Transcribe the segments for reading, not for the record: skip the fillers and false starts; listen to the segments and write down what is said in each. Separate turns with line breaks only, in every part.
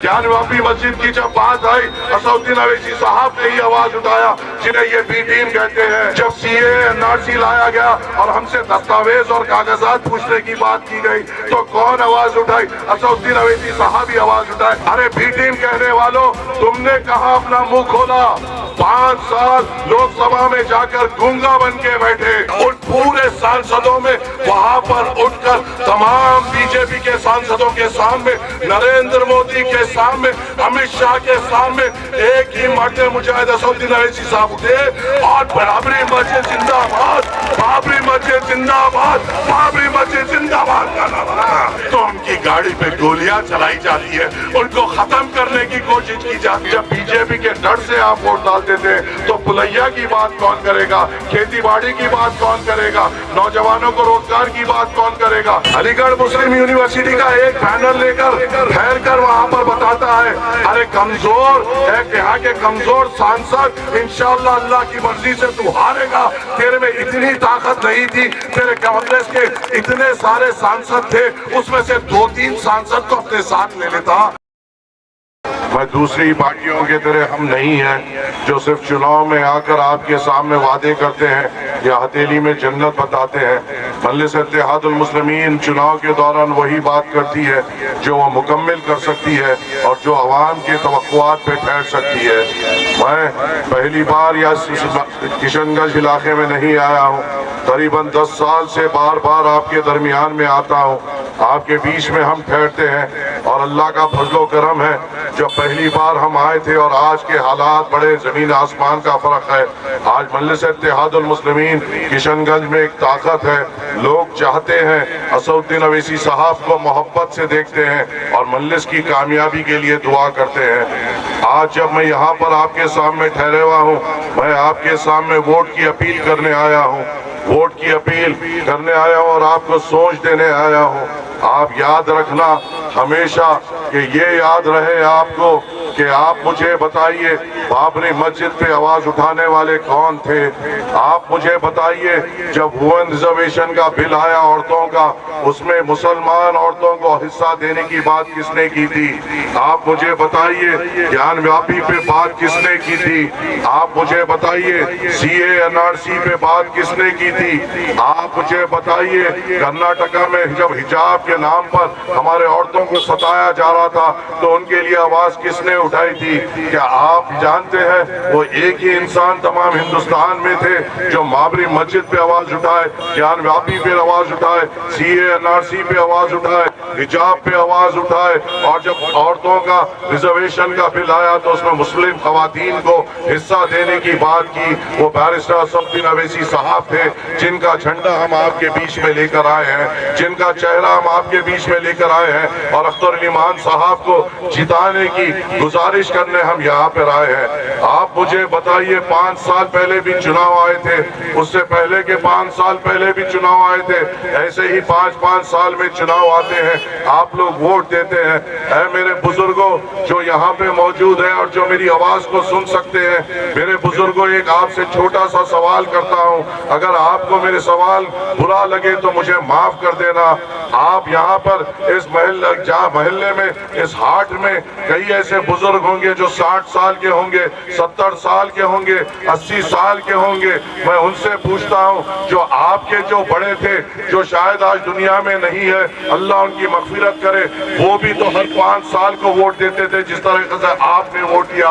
ज्ञानवापी मस्जिद की जब बात आई, असदुद्दीन अवैसी साहब ने ही आवाज उठाया, जिन्हें ये बी टीम कहते हैं। जब सीए एनआरसी लाया गया और हमसे दस्तावेज और कागजात पूछने की बात की गई तो कौन आवाज उठाई? असदुद्दीन अवैसी साहब ही आवाज उठाए। अरे बी टीम कहने वालों, तुमने कहा अपना मुंह खोला? 5 साल लोकसभा में जाकर गूंगा बन के बैठे। उन पूरे सांसदों में वहां पर उठकर तमाम बीजेपी के सांसदों के सामने, नरेंद्र मोदी के सामने, अमित शाह के सामने एक ही मर्द मुजाहिद असदुद्दीन अवैसी साहब उठे और बाबरी मस्जिद जिंदाबाद, बाबरी मस्जिद जिंदाबाद, बाबरी मस्जिद जिंदाबाद का नारा। तो उनकी गाड़ी पे गोलियां चलाई जाती है, उनको खत्म करने की कोशिश की जाती है। जब बीजेपी के डर से आप वोट डालते थे तो पुलैया की बात कौन करेगा, खेती बाड़ी की बात कौन करेगा, नौजवानों को रोजगार की बात कौन करेगा? अलीगढ़ मुस्लिम यूनिवर्सिटी का एक पैनल लेकर ठहर कर वहाँ पर बताता है, अरे कमजोर है, यहाँ के कमजोर सांसद इंशाअल्लाह अल्लाह की मर्जी से तू हारेगा, तेरे में इतनी ताकत नहीं थी, तेरे कांग्रेस के इतने सारे सांसद थे, उसमें से 2-3 सांसद को अपने साथ ले लेता। मैं दूसरी पार्टियों के तरह हम नहीं हैं जो सिर्फ चुनाव में आकर आपके सामने वादे करते हैं या हथेली में जन्नत बताते हैं। मजलिस इत्तेहादुल मुस्लिमीन चुनाव के दौरान वही बात करती है जो वो मुकम्मल कर सकती है और जो अवाम के तवक्कुआत पे ठहर सकती है। मैं पहली बार या किशनगंज इलाके में नहीं आया हूँ, करीबन 10 साल से बार बार आपके दरमियान में आता हूँ, आपके बीच में हम ठहरते हैं और अल्लाह का फजलो करम है, जब पहली बार हम आए थे और आज के हालात बड़े जमीन आसमान का फर्क है। आज मजलिस इत्तेहादुल मुस्लिमीन किशनगंज में एक ताकत है, लोग चाहते हैं असदुद्दीन अवैसी साहब को मोहब्बत से देखते हैं और मजलिस की कामयाबी के लिए दुआ करते हैं। आज जब मैं यहाँ पर आपके सामने ठहरे हुआ हूँ, मैं आपके सामने वोट की अपील करने आया हूँ, वोट की अपील करने आया हूँ और आपको सोच देने आया हूँ। आप याद रखना हमेशा कि ये याद रहे आपको कि आप मुझे बताइए बाबरी मस्जिद पे आवाज उठाने वाले कौन थे? आप मुझे बताइए जब वुमेन रिजर्वेशन का बिल आया औरतों का, उसमें मुसलमान औरतों को हिस्सा देने की बात किसने की थी? आप मुझे बताइए ज्ञानवापी पे बात किसने की थी? आप मुझे बताइए सीए एनआरसी पे बात किसने की थी? आप मुझे बताइए कर्नाटका में जब हिजाब के नाम पर हमारे औरतों को सताया जा रहा था तो उनके लिए आवाज किसने उठाई थी? क्या आप जानते हैं वो एक ही इंसान तमाम हिंदुस्तान में थे जो बाबरी मस्जिद पे आवाज उठाए, ज्ञानवापी पे आवाज उठाए, सीए एनआरसी पे आवाज उठाए, हिजाब पे आवाज उठाए, और जब औरतों का रिजर्वेशन का बिल आया तो उसमें मुस्लिम खवातीन को हिस्सा देने की बात की, वो बैरिस्टर असदुद्दीन अवैसी साहब थे जिनका झंडा हम आपके बीच में लेकर आए हैं, जिनका चेहरा हम आपके बीच में लेकर आए हैं और अख्तर अली मान साहब को जिताने की गुजारिश करने हम यहाँ पर आए हैं। आप मुझे बताइए 5 साल पहले भी चुनाव आए थे, उससे पहले के 5 साल पहले भी चुनाव आए थे, ऐसे ही 5-5 साल में चुनाव आते हैं, आप लोग वोट देते हैं। ऐ मेरे बुजुर्गों जो यहाँ पे मौजूद है और जो मेरी आवाज को सुन सकते हैं, मेरे बुजुर्गों एक आपसे छोटा सा सवाल करता हूँ, अगर आपको मेरे सवाल बुरा लगे तो मुझे माफ कर देना। आप यहाँ पर इस महल्ले में, इस हाट में कई ऐसे बुजुर्ग होंगे जो 60 साल के होंगे, 70 साल के होंगे, 80 साल के होंगे। मैं उनसे पूछता हूँ जो आपके जो बड़े थे, जो शायद आज दुनिया में नहीं है, अल्लाह उनकी मगफिरत करे, वो भी तो हर 5 साल को वोट देते थे जिस तरह से आपने वोट दिया।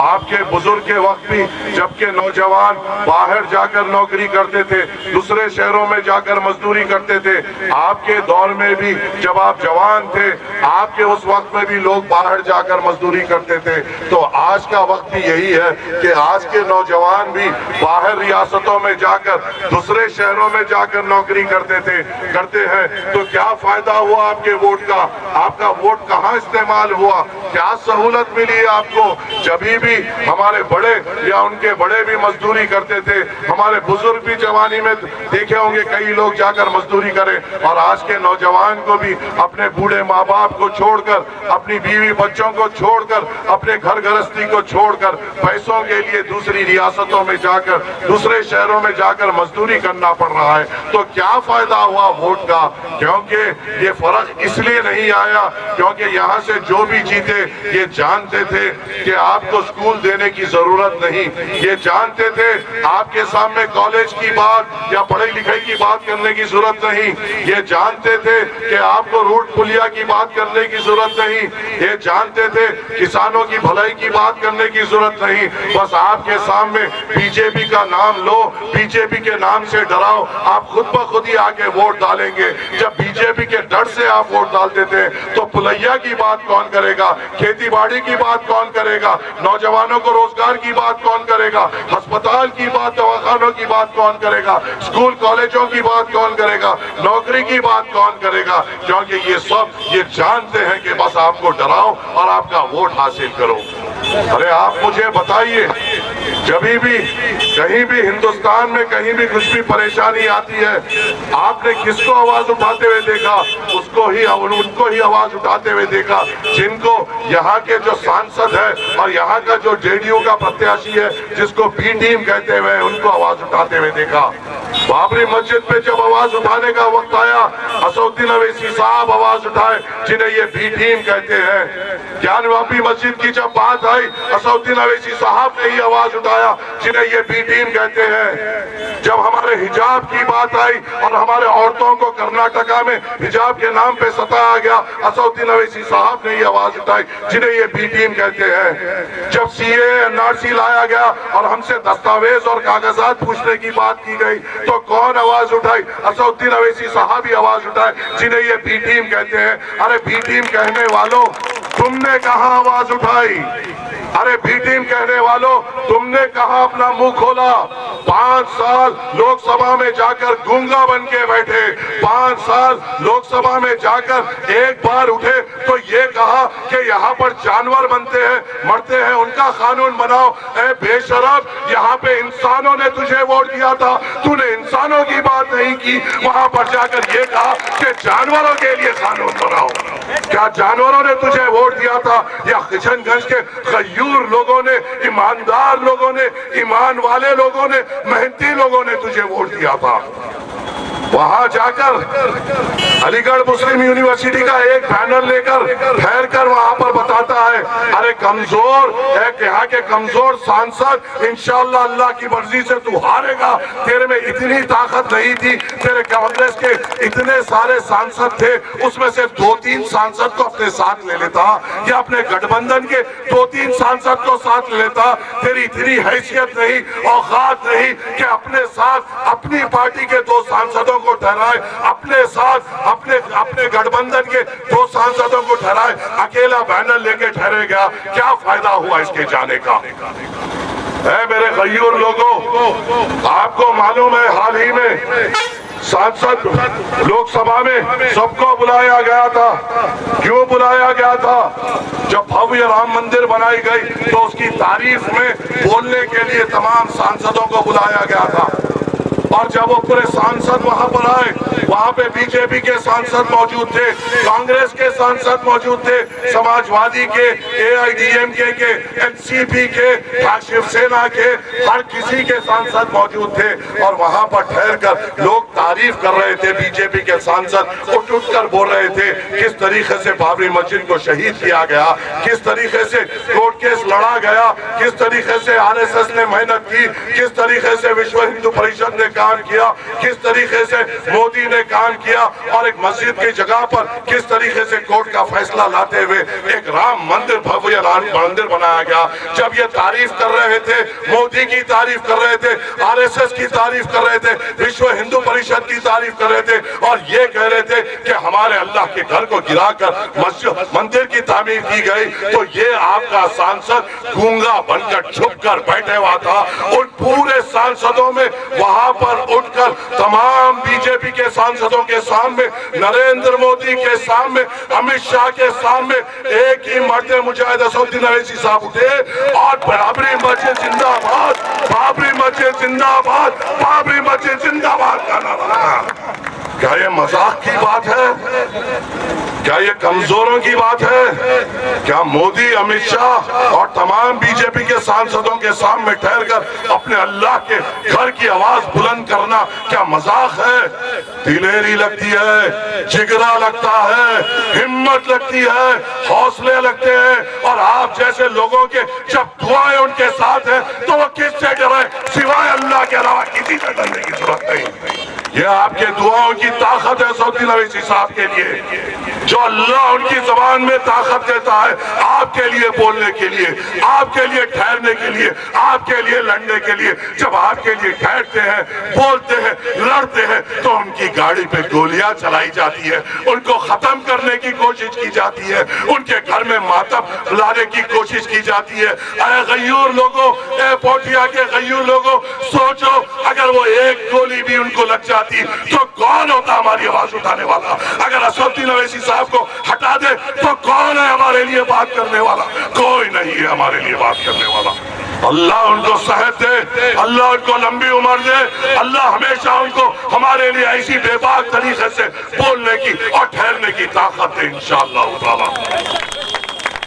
आपके बुजुर्ग के वक्त भी जबकि नौजवान बाहर जाकर नौकरी करते थे, दूसरे शहरों में जाकर मजदूरी करते थे, आपके दौर में भी जब आप जवान थे, आपके उस वक्त में भी लोग बाहर जाकर मजदूरी करते थे। तो आज का वक्त भी यही है कि आज के नौजवान भी बाहर रियासतों में जाकर, दूसरे शहरों में जाकर नौकरी करते हैं। तो क्या फायदा हुआ आपके वोट का? आपका वोट कहाँ इस्तेमाल हुआ? क्या सहूलत मिली आपको? जब भी हमारे बड़े या उनके बड़े भी मजदूरी करते थे, हमारे बुजुर्ग भी जवानी में देखे होंगे कई लोग जाकर मजदूरी करें, और आज के नौजवान को भी अपने बूढ़े माँ बाप को छोड़कर, अपनी बीवी बच्चों को छोड़कर, अपने घर गृहस्थी को छोड़कर पैसों के लिए दूसरी रियासतों में जाकर, दूसरे शहरों में जाकर मजदूरी करना पड़ रहा है। तो क्या फायदा हुआ वोट का? क्योंकि ये फर्क इसलिए नहीं आया क्योंकि यहाँ से जो भी जीते ये जानते थे कि आपको स्कूल देने की जरूरत नहीं, ये जानते थे आपके सामने कॉलेज की बात या पढ़ाई लिखाई की बात करने की जरूरत नहीं, ये जानते थे कि आपको रूट पुलिया की बात करने की जरूरत नहीं, ये जानते थे किसानों की भलाई की बात करने की जरूरत नहीं। बस आपके सामने बीजेपी का नाम लो, बीजेपी के नाम से डराओ, आप खुद ब खुद ही आके वोट डालेंगे। जब बीजेपी के डर से आप वोट डालते थे तो पुलैया की बात कौन करेगा, खेती बाड़ी की बात कौन करेगा, नौजवानों को रोजगार की बात कौन करेगा, अस्पताल की बात, दवाखानों की बात कौन करेगा, स्कूल कॉलेजों की बात कौन करेगा, नौकरी की बात कौन करेगा? क्योंकि ये सब ये जानते हैं कि बस आपको डराओ और आपका वोट हासिल करो। अरे आप मुझे बताइए, जब भी कहीं भी हिंदुस्तान में कहीं भी कुछ भी परेशानी आती है, आपने किसको आवाज उठाते हुए देखा? उनको ही आवाज उठाते हुए देखा जिनको यहाँ के जो सांसद है और यहाँ का जो जेडीयू का प्रत्याशी है जिसको बी टीम कहते हुए उनको आवाज उठाते हुए देखा। बाबरी मस्जिद पे जब आवाज उठाने का वक्त आया, असदुद्दीन अवैसी साहब आवाज उठाए जिन्हें ये बी टीम कहते हैं। ज्ञानवापी मस्जिद की जब बात आई, असदुद्दीन अवैसी साहब ने ही आवाज उठाया जिन्हें ये बी टीम कहते हैं। जब हमारे हिजाब की बात आई और हमारे औरतों को कर्नाटका में हिजाब के नाम पे सताया गया, असदुद्दीन अवैसी साहब ने ही आवाज उठाई जिन्हें ये बी टीम कहते हैं। जब सीए एनआरसी लाया गया और हमसे दस्तावेज और कागजात पूछने की बात की गई तो कौन आवाज उठाई? असदुद्दीन अवैसी साहब ही आवाज उठाए जिन्हें ये बी टीम कहते हैं। अरे बी टीम कहने वालों, तुमने कहां आवाज उठाई? अरे बी टीम कहने वालों, तुमने कहां अपना मुंह खोला? 5 साल लोकसभा में जाकर गूंगा बन के बैठे, 5 साल लोकसभा में जाकर एक बार उठे तो ये कहा कि यहाँ पर जानवर बनते हैं, मरते हैं, उनका कानून बनाओ। ए बेशरम, यहाँ पे इंसानों ने तुझे वोट दिया था, तूने इंसानों की बात नहीं की, वहां पर जाकर ये कहा कि जानवरों के लिए कानून बनाओ। क्या जानवरों ने तुझे वोट दिया था या किशनगंज के गयूर लोगों ने, ईमानदार लोगों ने, ईमान वाले लोगों ने, मेहनती लोगों ने तुझे वोट दिया था? वहां जाकर अलीगढ़ मुस्लिम यूनिवर्सिटी का एक बैनर लेकर ठहर कर वहां पर बताता है, अरे कमजोर एक यहाँ के कमजोर सांसद, इंशाअल्लाह अल्लाह की मर्जी से तू हारेगा, तेरे में इतनी ताकत नहीं थी, तेरे कांग्रेस के इतने सारे सांसद थे, उसमें से 2-3 सांसद को अपने साथ ले लेता या अपने गठबंधन के 2-3 सांसद को साथ ले लेता। तेरी इतनी हैसियत नहीं, औकात नहीं कि अपने साथ अपनी पार्टी के 2 सांसदों को ठहराए, अपने साथ अपने गठबंधन के 2 सांसदों को ठहराए, अकेला बैनर लेके ठहरे गया। क्या फायदा हुआ इसके जाने का? है मेरे गयूर लोगों, आपको मालूम है हाल ही में सांसद लोकसभा में सबको बुलाया गया था। क्यों बुलाया गया था? जब भव्य राम मंदिर बनाई गई तो उसकी तारीफ में बोलने के लिए तमाम सांसदों को बुलाया गया था। और जब वो पूरे सांसद वहां पर आए, वहां पे बीजेपी के सांसद मौजूद थे, कांग्रेस के सांसद मौजूद थे, समाजवादी के, एआईडीएमके के, एनसीपी के, शिवसेना के, हर किसी के सांसद मौजूद थे। और वहां पर ठहर कर लोग तारीफ कर रहे थे। बीजेपी के सांसद उठ कर बोल रहे थे किस तरीके से बाबरी मस्जिद को शहीद किया गया, किस तरीके से कोर्ट केस लड़ा गया, किस तरीके से आरएसएस ने मेहनत की, किस तरीके से विश्व हिंदू परिषद ने काम किया, किस तरीके से मोदी ने काम किया, और एक मस्जिद की जगह पर किस तरीके से कोर्ट का फैसला लाते हुए एक राम मंदिर, भव्य राम मंदिर बनाया गया। जब ये तारीफ कर रहे थे, मोदी की तारीफ कर रहे थे, आरएसएस की तारीफ कर रहे थे, विश्व हिंदू परिषद की तारीफ कर रहे थे और ये कह रहे थे कि हमारे अल्लाह के घर को गिराकर मस्जिद मंदिर की तामीर की गई, तो ये आपका सांसद गूंगा बनकर छुप कर बैठे हुआ था। उन पूरे सांसदों में वहां पर उठकर तमाम बीजेपी के सांसदों के सामने, नरेंद्र मोदी के सामने, अमित शाह के सामने एक ही मर्द मुजाहिद असदुद्दीन अवैसी साहब उठे और बाबरी मस्जिद जिंदाबाद, बाबरी मस्जिद जिंदाबाद, बाबरी मस्जिद जिंदाबाद का नारा लगाया। क्या ये मजाक की बात है? क्या ये कमजोरों की बात है? क्या मोदी, अमित शाह और तमाम बीजेपी के सांसदों के सामने ठहरकर अपने अल्लाह के घर की आवाज बुलंद करना क्या मजाक है? दिलेरी लगती है, जिगरा लगता है, हिम्मत लगती है, हौसले लगते हैं। और आप जैसे लोगों के जब दुआएं उनके साथ है तो वो किससे डरे? सिवाय अल्लाह के अलावा किसी से डरने की जरूरत नहीं। ये आपके दुआओं की ताकत है सऊदी अवैसी साहब के लिए, जो अल्लाह उनकी जबान में ताकत देता है आपके लिए बोलने के लिए, आपके लिए ठहरने के लिए, आपके लिए लड़ने के लिए। जब आपके लिए ठहरते हैं, बोलते हैं, लड़ते हैं तो उनकी गाड़ी पे गोलियां चलाई जाती है, उनको खत्म करने की कोशिश की जाती है, उनके घर में मातम लाने की कोशिश की जाती है। अरे गयूर लोगों, ए पोठिया के गयूर लोगों, सोचो अगर वो एक गोली भी उनको लग जाती तो कौन होता हमारी आवाज उठाने वाला? अगर असदुद्दीन अवैसी साहब को हटा दे तो कौन है हमारे लिए बात करने वाला? कोई नहीं है हमारे लिए बात करने वाला। अल्लाह उनको सेहत दे, अल्लाह उनको लंबी उम्र दे, अल्लाह हमेशा उनको हमारे लिए ऐसी बेबाक तरीके से बोलने की और ठहरने की ताकत दे इंशाअल्लाह ताला।